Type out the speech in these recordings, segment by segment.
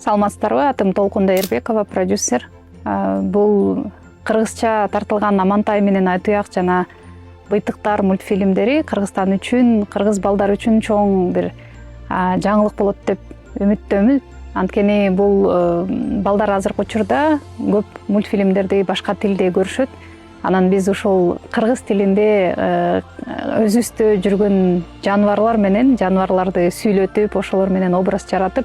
Саламатсыздарбы? Атым Толкун Дайырбекова, продюсер. Бул кыргызча тартылган Амантай менен Айтуяк жана Быйтыктар мультфильмдери Кыргызстан үчүн, кыргыз балдар үчүн чоң бир жаңылык болот деп үмүттөмүн. Анткени бул балдар азыркы учурда көп мультфильмдерди башка тилде көрүшөт. Анан биз ушул кыргыз тилинде өзүбүздө жүргөн жаныбарлар менен жаныбарларды сүйлөтүп, ошолор менен образ жаратып,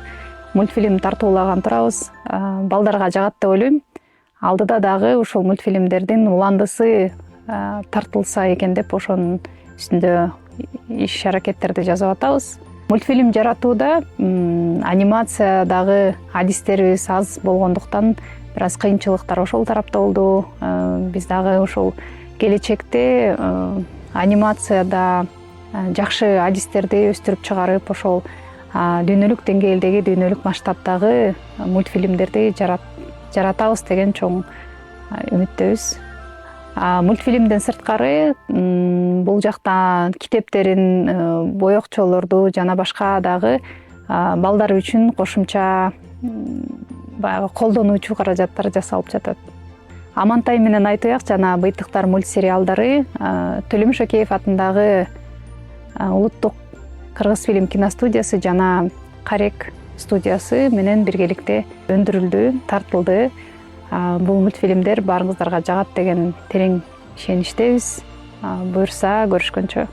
мультфильм тартуулаган турабыз. Балдарга жагат деп ойлойм. Алдыда дагы ушул мультфильмдердин уландысы тартылса экен деп ошонун үстүндө иш аракеттерди жасап атабыз. Мультфильм жаратууда анимациядагы адистерибиз аз болгондуктан бир аз кыйынчылыктар ошол тарапта болду. Биз дагы ошол келечекте анимацияда жакшы адистерди өстүрүп чыгарып, ошол дүйнөлүк деңгээлдеги, дүйнөлүк масштабдагы мультфильмдерди жаратабыз деген чоң үмүттөбүз. Мультфильмден сырткары бул жакта китептерин, боекчолорду жана башка дагы балдар үчүн кошумча баягы колдонуучу каражаттар жасалып жатат. Амантай менен Айтуяк жана Быйтыктар мультсериалдары Төлөмүш Океев атындагы Улуттук Кыргызфильм киностудиясы жана Карек студиясы менен биргеликте өндүрүлдү, тартылды. Бул мультфильмдер баарыңыздарга жагат деген терең ишеничтебиз. Буюрса көрүшкөнчө.